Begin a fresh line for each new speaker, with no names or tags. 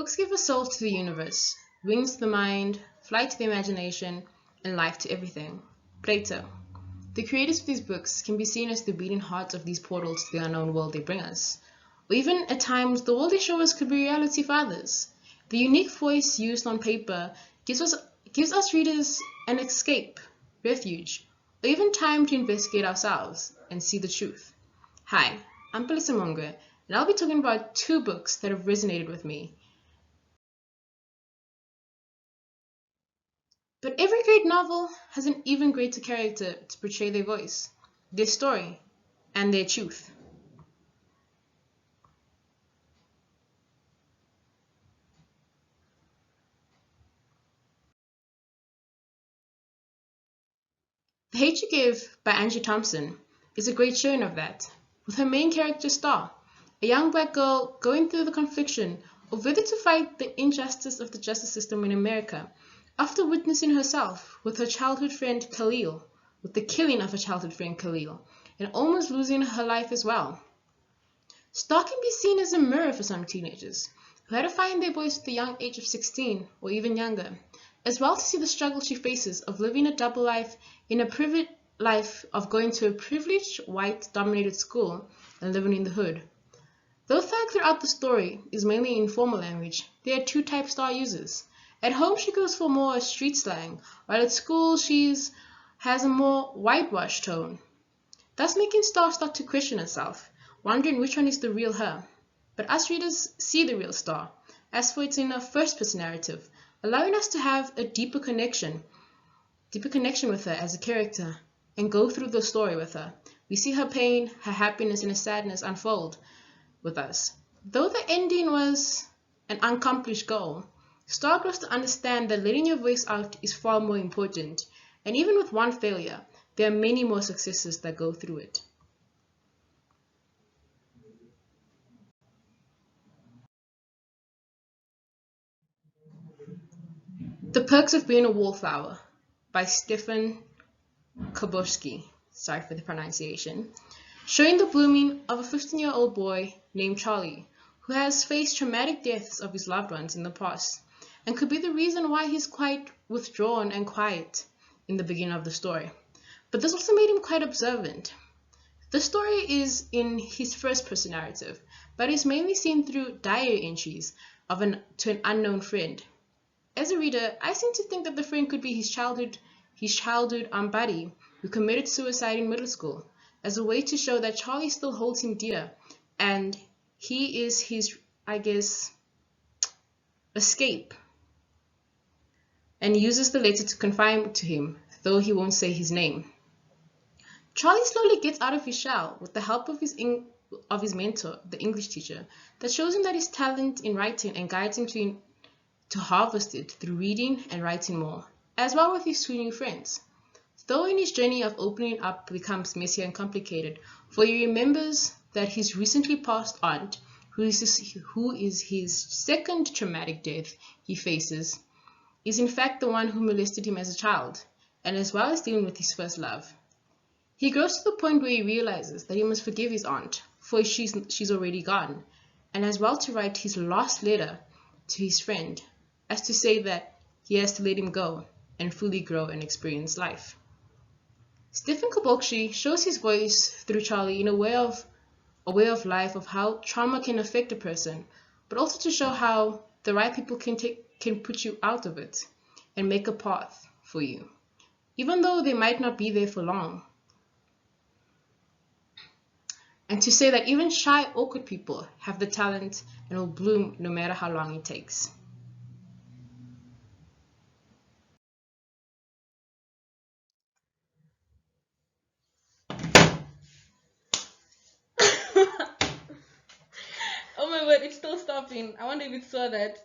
Books give a soul to the universe, wings to the mind, flight to the imagination, and life to everything. Plato. The creators of these books can be seen as the beating hearts of these portals to the unknown world they bring us. Or even, at times, the world they show us could be reality for others. The unique voice used on paper gives us readers an escape, refuge, or even time to investigate ourselves and see the truth. Hi, I'm Palesa Mongwe, and I'll be talking about two books that have resonated with me. But every great novel has an even greater character to portray their voice, their story, and their truth. The Hate You Give by Angie Thompson is a great showing of that, with her main character Star, a young black girl going through the confliction of whether to fight the injustice of the justice system in America after witnessing herself with her childhood friend Khalil, with the killing of her childhood friend Khalil, and almost losing her life as well. Star can be seen as a mirror for some teenagers who had to find their voice at the young age of 16 or even younger, as well to see the struggle she faces of living a double life in a privileged life of going to a privileged white-dominated school and living in the hood. Though thug throughout the story is mainly informal language, there are two types Star uses. At home she goes for more street slang, while at school has a more whitewashed tone, thus making Star start to question herself, wondering which one is the real her. But us readers see the real Star, as for it's in a first-person narrative, allowing us to have a deeper connection with her as a character, and go through the story with her. We see her pain, her happiness, and her sadness unfold with us. Though the ending was an unaccomplished goal, Star grows to understand that letting your voice out is far more important, and even with one failure, there are many more successes that go through it. The Perks of Being a Wallflower by Stefan Koborski, sorry for the pronunciation, showing the blooming of a 15-year-old boy named Charlie, who has faced traumatic deaths of his loved ones in the past, and could be the reason why he's quite withdrawn and quiet in the beginning of the story. But this also made him quite observant. The story is in his first-person narrative, but is mainly seen through diary entries to an unknown friend. As a reader, I seem to think that the friend could be his childhood buddy who committed suicide in middle school, as a way to show that Charlie still holds him dear, and he is his, escape, and uses the letter to confide to him, though he won't say his name. Charlie slowly gets out of his shell with the help of his mentor, the English teacher, that shows him that his talent in writing and guides him to harvest it through reading and writing more, as well with his two new friends. Though in his journey of opening up becomes messy and complicated, for he remembers that his recently passed aunt, who is his second traumatic death he faces, is in fact the one who molested him as a child, and as well as dealing with his first love. He grows to the point where he realizes that he must forgive his aunt, for she's already gone, and as well to write his last letter to his friend, as to say that he has to let him go and fully grow and experience life. Stephen Kobokshi shows his voice through Charlie in a way of life of how trauma can affect a person, but also to show how the right people can put you out of it and make a path for you, even though they might not be there for long. And to say that even shy, awkward people have the talent and will bloom no matter how long it takes. Oh my word, it's still stopping. I wonder if it saw that.